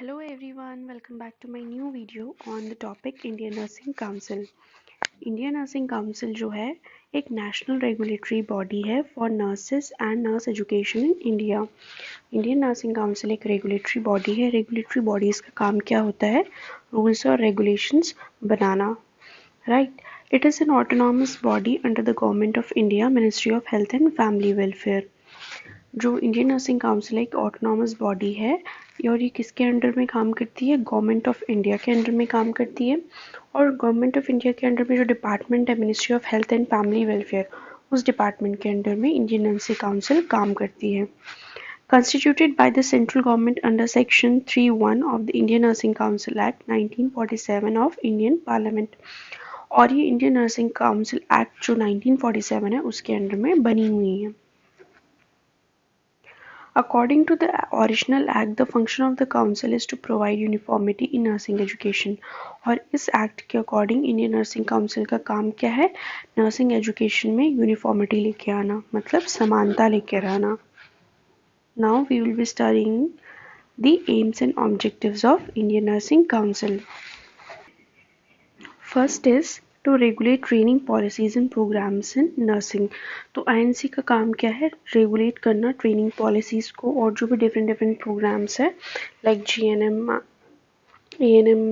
Hello everyone, welcome back to my new video on the topic Indian Nursing Council. Indian Nursing Council जो है एक national regulatory body है for nurses and nurse education in India. Indian nursing council एक regulatory body है. Regulatory bodies का काम क्या होता है? रूल्स और regulations banana, right. It is an autonomous body under the government of India, ministry of health and family welfare. जो Indian nursing council एक ऑटोनॉमस बॉडी है और ये किसके अंडर में काम करती है? गवर्नमेंट ऑफ इंडिया के अंडर में काम करती है. और गवर्नमेंट ऑफ इंडिया के अंडर में जो डिपार्टमेंट है ministry of health and family welfare, उस डिपार्टमेंट के अंडर में इंडियन नर्सिंग काउंसिल काम करती है. Constituted by the central government under section 3(1) of the Indian Nursing Council Act 1947 of Indian Parliament. और ये इंडियन नर्सिंग काउंसिल एक्ट जो 1947 है उसके अंडर में बनी हुई है. According to the original act, the function of the council is to provide uniformity in nursing education. और इस एक्ट के अकॉर्डिंग इंडियन नर्सिंग काउंसिल का काम क्या है? नर्सिंग एजुकेशन में यूनिफॉर्मिटी लेके आना, मतलब समानता लेकर आना. Now we will be studying the aims and objectives of Indian Nursing Council. First is to regulate training policies and programs in nursing. तो INC का काम क्या है? रेगुलेट करना ट्रेनिंग पॉलिसीज़ को और जो भी डिफरेंट प्रोग्राम्स है लाइक GNM, ANM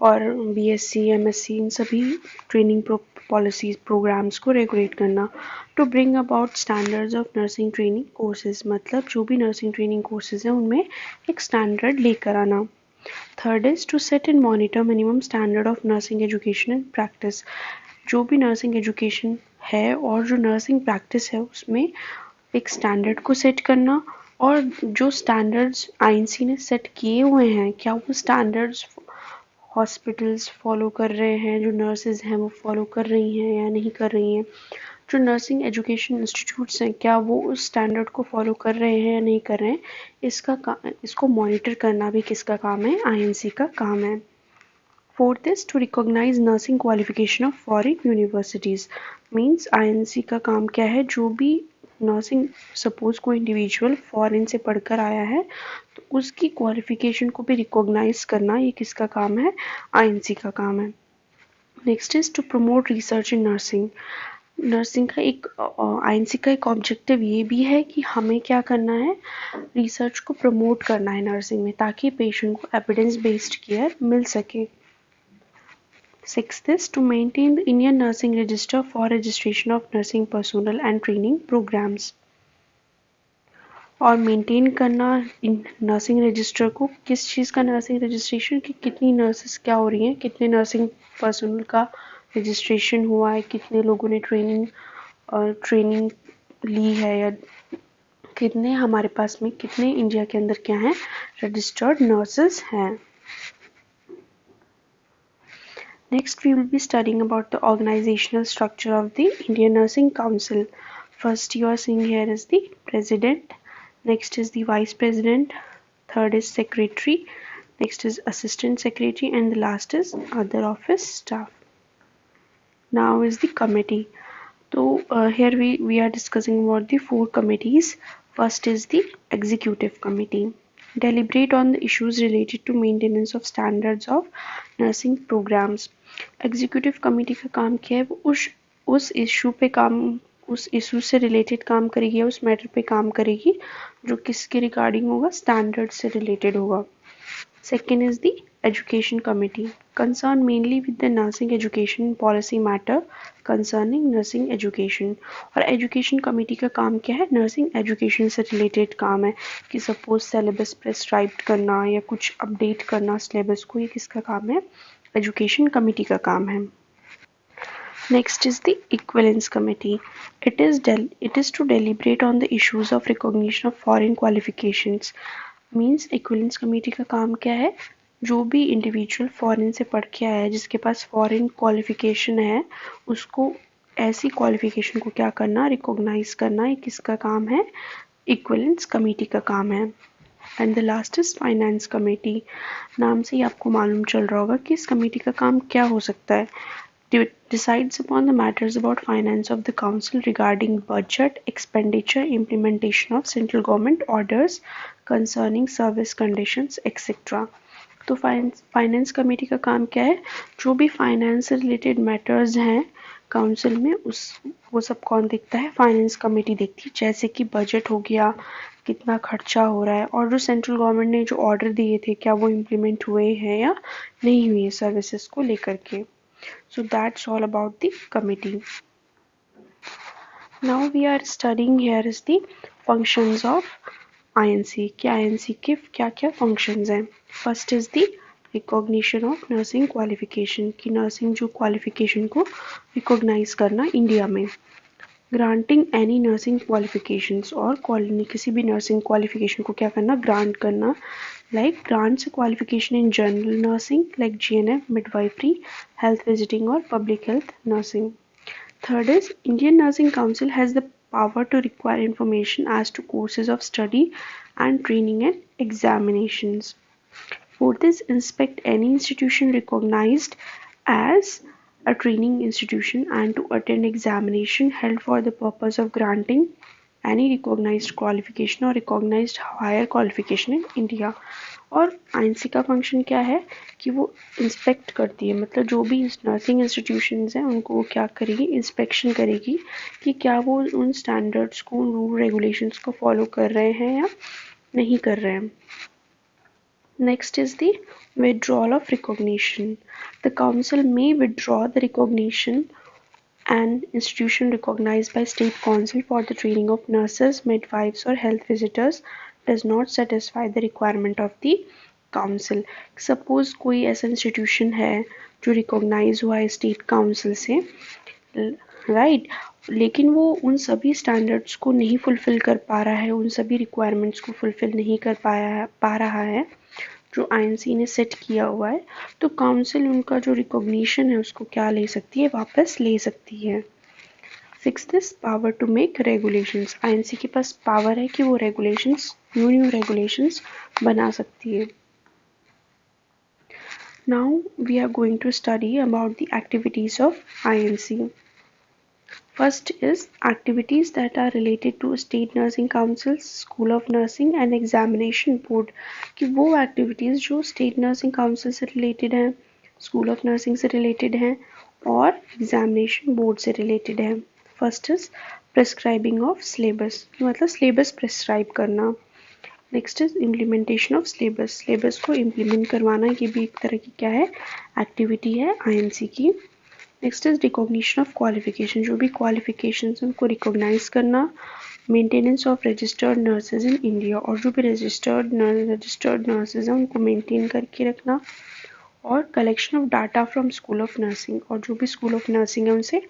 और BSc, MSc, इन सभी ट्रेनिंग पॉलिसीज प्रोग्राम्स को रेगुलेट करना. To bring about standards of nursing training courses, मतलब जो भी नर्सिंग ट्रेनिंग कोर्सेज हैं उनमें एक स्टैंडर्ड लेकर आना. Third is to set and monitor minimum standard of nursing education and practice. जो भी नर्सिंग एजुकेशन है और जो नर्सिंग प्रैक्टिस है उसमें एक स्टैंडर्ड को सेट करना. और जो स्टैंडर्ड्स INC ने सेट किए हुए हैं, क्या वो स्टैंडर्ड्स हॉस्पिटल्स फॉलो कर रहे हैं, जो नर्सेज हैं वो फॉलो कर रही हैं या नहीं कर रही हैं. जो नर्सिंग एजुकेशन इंस्टीट्यूट्स हैं क्या वो उस स्टैंडर्ड को फॉलो कर रहे हैं या नहीं कर रहे हैं, इसको मॉनिटर करना भी किसका काम है? INC का काम है. Fourth is to recognise nursing qualification of foreign universities. Means INC का काम क्या है? जो भी नर्सिंग, सपोज कोई इंडिविजुअल फॉरेन से पढ़कर आया है तो उसकी क्वालिफिकेशन को भी रिकॉग्नाइज करना, ये किसका काम है? INC का काम है. Next is to promote research in nursing. Nursing का एक INC का एक ऑब्जेक्टिव ये भी है कि हमें क्या करना है? रिसर्च को प्रमोट करना है नर्सिंग में, ताकि पेशेंट को एविडेंस बेस्ड केयर मिल सके. Sixth is to maintain the Indian Nursing Register for registration of nursing personnel and training programs. और मेंटेन करना नर्सिंग रजिस्टर को, किस चीज़ का नर्सिंग रजिस्ट्रेशन, कि कितनी नर्सेस क्या हो रही हैं, कितने नर्सिंग पर्सनल का रजिस्ट्रेशन हुआ है, कितने लोगों ने ट्रेनिंग ली है, या कितने हमारे पास में, कितने इंडिया के अंदर क्या हैं रजिस्टर्ड नर्सेस हैं. Next, we will be studying about the organizational structure of the Indian Nursing Council. First, you are seeing here is the president. Next is the vice president. Third is secretary. Next is assistant secretary, and the last is other office staff. Now is the committee. So here we are discussing about the 4 committees. First is the executive committee. Deliberate on the issues related to maintenance of standards of nursing programs. Executive committee का काम क्या है? वो उस issue पे काम, उस issue से रिलेटेड काम करेगी, उस मैटर पे काम करेगी जो किसके रिगार्डिंग होगा? स्टैंडर्ड से रिलेटेड होगा. Second is the education committee, concern mainly with the nursing education policy matter concerning nursing education. और एजुकेशन कमेटी का काम क्या है? नर्सिंग एजुकेशन से रिलेटेड काम है, कि सपोज सिलेबस प्रेस्क्राइब करना या कुछ अपडेट करना सिलेबस को, ये किसका काम है? एजुकेशन कमेटी का काम है. Next is the equivalence committee. It is to deliberate on the issues of recognition of foreign qualifications. Means equivalence committee का काम क्या है? जो भी इंडिविजुअल फॉरेन से पढ़ के आया है, जिसके पास फॉरेन क्वालिफिकेशन है, उसको ऐसी क्वालिफिकेशन को क्या करना? रिकॉग्नाइज करना. ये किसका काम है? इक्विवेलेंस कमेटी का काम है. And the last is finance committee. नाम से ही आपको मालूम चल रहा होगा कि इस कमेटी का काम क्या हो सकता है. Decides upon the matters about finance of the council regarding budget, expenditure, implementation of central government orders, concerning service conditions etcetera. तो फाइनेंस कमेटी का काम क्या है, जो भी फाइनेंस से रिलेटेड मैटर्स हैं काउंसिल में वो सब कौन देखता है, फाइनेंस कमेटी देखती है। जैसे कि बजट हो गया, कितना खर्चा हो रहा है, और जो सेंट्रल गवर्नमेंट ने जो ऑर्डर दिए थे क्या वो इम्प्लीमेंट हुए हैं या नहीं हुए सर्विसेज को लेकर के। So that's all about the committee. Now we are studying here is the functions of INC कि आईएनसी के क्या क्या फंक्शंस हैं। First is the recognition of nursing qualification कि नर्सिंग जो क्वालिफिकेशन को रिकॉग्नाइज करना इंडिया में। ग्रांटिंग एनी नर्सिंग क्वालिफिकेशंस और किसी भी नर्सिंग क्वालिफिकेशन को क्या करना, ग्रांट करना। Like grants qualification in general nursing like GNM, midwifery, health visiting और public health nursing. Third is Indian Nursing Council has the power to require information as to courses of study and training and examinations. Fourth is inspect any institution recognized as a training institution and to attend examination held for the purpose of granting any recognized qualification or recognized higher qualification in India. और INC का function क्या है कि वो inspect करती है, मतलब जो भी नर्सिंग इंस्टीट्यूशंस हैं उनको वो क्या करेगी, इंस्पेक्शन करेगी कि क्या वो उन स्टैंडर्ड्स को, उन रूल रेगुलेशंस को फॉलो कर रहे हैं या नहीं कर रहे हैं। Next is the withdrawal of recognition. The council may withdraw the recognition an institution recognized by state council for the training of nurses, midwives or health visitors does not satisfy the requirement of the council. Suppose कोई ऐसा institution है जो recognise हुआ है state council से, right, लेकिन वो उन सभी स्टैंडर्ड्स को नहीं फुलफिल कर पा रहा है, उन सभी रिक्वायरमेंट्स को फुलफिल नहीं कर पा रहा है जो आईएनसी ने सेट किया हुआ है, तो काउंसिल उनका जो रिकॉग्निशन है उसको क्या ले सकती है, वापस ले सकती है। Sixth is power to make regulations. INC के पास पावर है कि वो रेगुलेशंस, न्यू रेगुलेशंस बना सकती है। Now we are going to study about the activities of INC. First is activities that are related to state nursing councils, school of nursing and examination board कि वो activities जो state nursing council से related हैं, school of nursing से related हैं और examination board से related हैं। First is prescribing of syllabus कि मतलब syllabus prescribe करना। Next is implementation of syllabus, syllabus को implement करवाना, ये भी एक तरह की क्या है, activity है INC की। Next is recognition of qualification, जो भी क्वालिफिकेशन उनको रिकॉग्नाइज करना। Maintenance of registered nurses in India, और जो भी रजिस्टर्ड नर्सेज हैं उनको मेंटेन करके रखना। और collection of data from school of nursing, और जो भी स्कूल ऑफ नर्सिंग है उनसे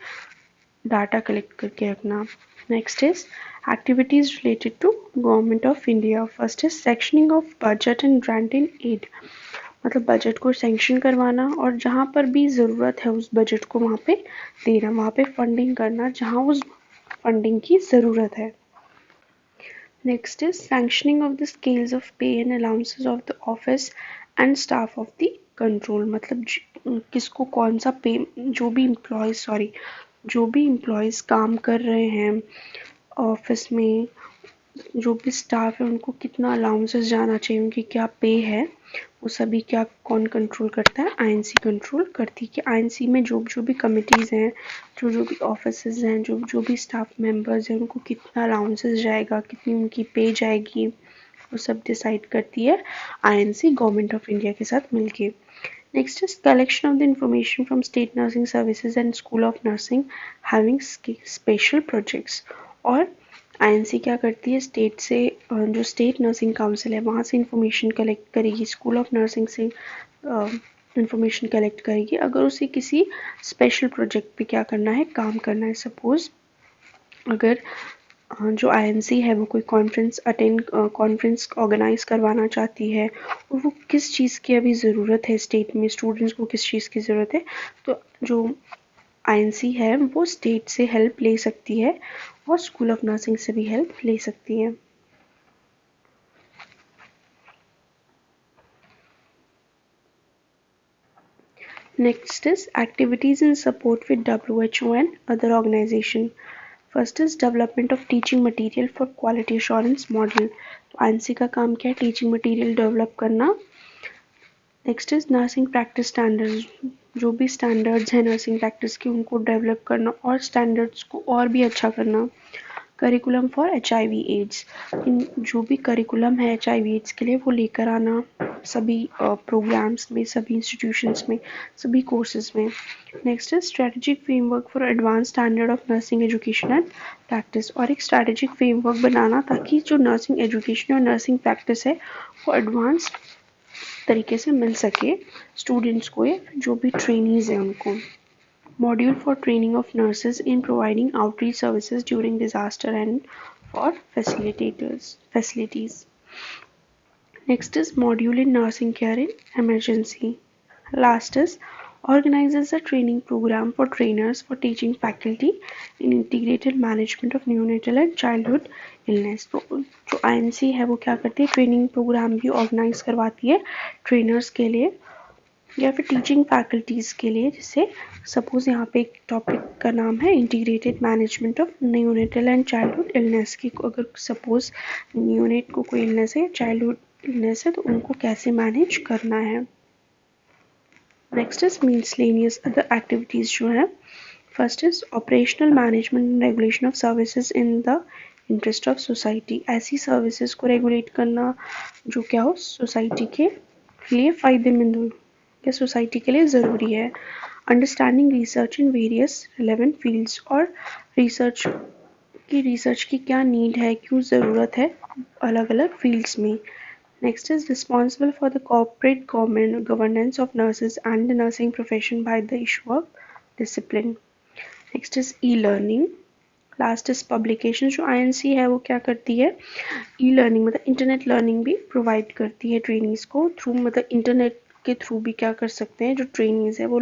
डाटा कलेक्ट करके रखना। Next is activities related to government of India. First is sanctioning of budget and grant in aid, मतलब बजट को सैंक्शन करवाना और जहाँ पर भी ज़रूरत है उस बजट को वहाँ पे देना, वहाँ पे फंडिंग करना जहाँ उस फंडिंग की ज़रूरत है। Next is sanctioning of the scales of pay and allowances of the office and staff of the control, मतलब किसको कौन सा पे, जो भी एम्प्लॉयज़ काम कर रहे हैं ऑफिस में, जो भी स्टाफ है उनको कितना अलाउंसेस जाना चाहिए, उनकी क्या पे है, वो सभी क्या कौन कंट्रोल करता है, आईएनसी कंट्रोल करती है। कि आईएनसी में जो भी कमिटीज़ हैं, जो भी ऑफिसेज हैं, जो भी स्टाफ मेंबर्स हैं, उनको कितना अलाउंसेस जाएगा, कितनी उनकी पे जाएगी, वो सब डिसाइड करती है आईएनसी गवर्नमेंट ऑफ इंडिया के साथ मिलके। Next is collection of the information from state nursing services and school of nursing having special projects. और आईएनसी क्या करती है, स्टेट से, जो स्टेट नर्सिंग काउंसिल है वहाँ से इंफॉर्मेशन कलेक्ट करेगी, स्कूल ऑफ नर्सिंग से इंफॉर्मेशन कलेक्ट करेगी अगर उसे किसी स्पेशल प्रोजेक्ट पे क्या करना है, काम करना है। सपोज अगर जो आईएनसी है वो कोई कॉन्फ्रेंस ऑर्गेनाइज करवाना चाहती है और वो किस चीज़ की अभी ज़रूरत है, स्टेट में स्टूडेंट्स को किस चीज़ की ज़रूरत है, तो जो आईएनसी है वो स्टेट से हेल्प ले सकती है और स्कूल ऑफ नर्सिंग से भी हेल्प ले सकती है। Next is activities in support with WHO and other organization. First is development of teaching material for quality assurance model. तो आईएनसी का काम क्या है, टीचिंग मटेरियल डेवलप करना। Next is nursing practice standards, जो भी स्टैंडर्ड्स हैं नर्सिंग प्रैक्टिस के उनको डेवलप करना और स्टैंडर्ड्स को और भी अच्छा करना। करिकुलम फॉर HIV एड्स, इन जो भी करिकुलम है HIV एड्स के लिए वो लेकर आना सभी प्रोग्राम्स में, सभी इंस्टीट्यूशंस में, सभी कोर्सेज में। नेक्स्ट है strategic framework for advance standard of nursing education and practice, और एक स्ट्रेटेजिक फ्रेमवर्क बनाना ताकि जो नर्सिंग एजुकेशन और नर्सिंग प्रैक्टिस है वो एडवांस तरीके से मिल सके स्टूडेंट्स को या जो भी ट्रेनीज हैं उनको। Module for training of nurses in providing outreach services during disaster and for facilities. Next is module in nursing care in emergency. Last is organizes a training program for trainers for teaching faculty in integrated management of neonatal and childhood illness. तो जो INC है वो क्या करती है, training programme भी organise करवाती है ट्रेनर्स के लिए या फिर टीचिंग फैकल्टीज़ के लिए। जैसे सपोज यहाँ पे एक टॉपिक का नाम है integrated management of neonatal and childhood illness की, अगर सपोज न्यूनेट को कोई इलनेस है या चाइल्डहुड इलनेस है तो उनको कैसे मैनेज करना है। Next is miscellaneous other activities जो है। First is operational management and regulation of services in the interest of society, ऐसी सर्विसेज को रेगुलेट करना जो क्या हो सोसाइटी के लिए फ़ायदेमंद हो या सोसाइटी के लिए ज़रूरी है। Understanding research in various relevant fields, और रिसर्च की क्या नीड है, क्यों ज़रूरत है अलग अलग फील्ड्स में। Next is responsible for the corporate governance of nurses and the nursing profession by the issue of discipline. Next is e learning. Last is publication, जो INC है वो क्या करती है, ई लर्निंग मतलब इंटरनेट लर्निंग भी provide करती है ट्रेनीज को थ्रू, मतलब इंटरनेट के थ्रू भी क्या कर सकते हैं जो ट्रेनीज है वो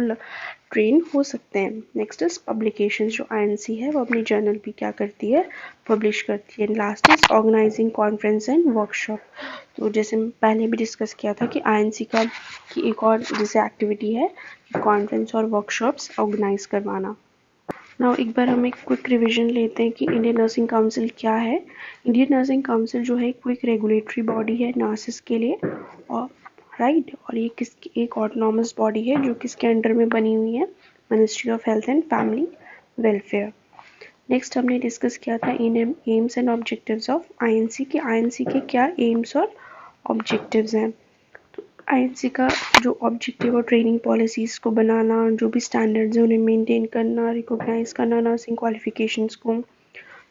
ट्रेन हो सकते हैं। नेक्स्ट इज पब्लिकेशन, जो INC है वो अपनी जर्नल भी क्या करती है, पब्लिश करती है। Last is organising conference and workshop, तो जैसे पहले भी डिस्कस किया था कि INC का की एक और जैसे एक्टिविटी है कॉन्फ्रेंस और वर्कशॉप्स ऑर्गेनाइज करवाना। नाउ एक बार हम एक क्विक रिवीजन लेते हैं कि इंडियन नर्सिंग काउंसिल क्या है। इंडियन नर्सिंग काउंसिल जो है क्विक रेगुलेटरी बॉडी है नर्सेस के लिए, और और ये किसकी एक ऑटोनॉमस बॉडी है जो किसके अंडर में बनी हुई है, ministry of health and family welfare. Next हमने डिस्कस किया था AIIMS and objectives of INC के, INC के क्या एम्स और ऑब्जेक्टिव्स हैं। INC का जो ऑब्जेक्टिव और ट्रेनिंग पॉलिसीज़ को बनाना, जो भी स्टैंडर्ड्स हैं उन्हें मेंटेन करना, रिकॉग्नाइज करना नर्सिंग क्वालिफिकेशंस को।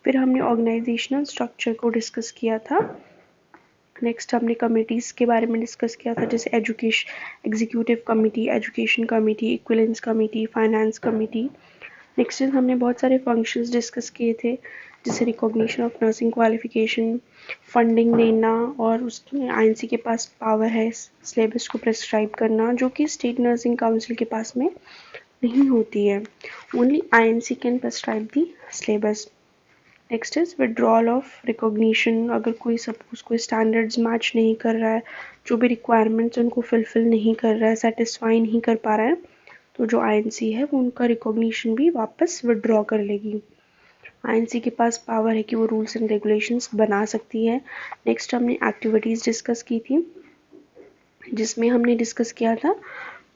फिर हमने ऑर्गेनाइजेशनल स्ट्रक्चर को डिस्कस किया था। नेक्स्ट हमने कमिटीज़ के बारे में डिस्कस किया था, जैसे education executive committee, education committee, equivalents committee, finance committee. Next हमने बहुत सारे फंक्शंस डिस्कस किए थे, जैसे recognition of nursing qualification, funding देना, और उसमें INC के पास पावर है सिलेबस को प्रेस्क्राइब करना जो कि स्टेट नर्सिंग काउंसिल के पास में नहीं होती है। Only INC can prescribe the syllabus. Next is withdrawal of recognition, अगर कोई सपोज कोई स्टैंडर्ड्स मैच नहीं कर रहा है, जो भी रिक्वायरमेंट्स उनको फुलफिल नहीं कर रहा है, सेटिस्फाई नहीं कर पा रहा है, तो जो INC है वो उनका रिकॉग्निशन भी वापस विड्रॉ कर लेगी। INC के पास पावर है कि वो रूल्स एंड रेगुलेशंस बना सकती है। नेक्स्ट हमने एक्टिविटीज़ डिस्कस की थी, जिसमें हमने डिस्कस किया था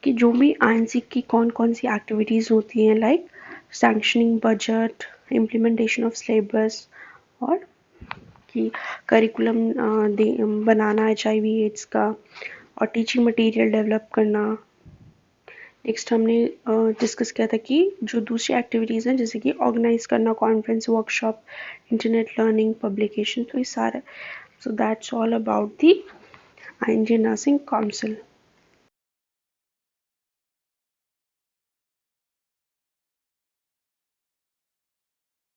कि जो भी INC की कौन कौन सी एक्टिविटीज़ होती हैं, like sanctioning budget, implementation of syllabus, और कि करिकुलम बनाना HIV एड्स का, और टीचिंग मटेरियल डेवलप करना। नेक्स्ट हमने डिस्कस किया था कि जो दूसरी एक्टिविटीज़ हैं जैसे कि ऑर्गेनाइज करना conference, workshop, internet learning, publication, तो ये सारा, सो that's all about the Indian nursing council.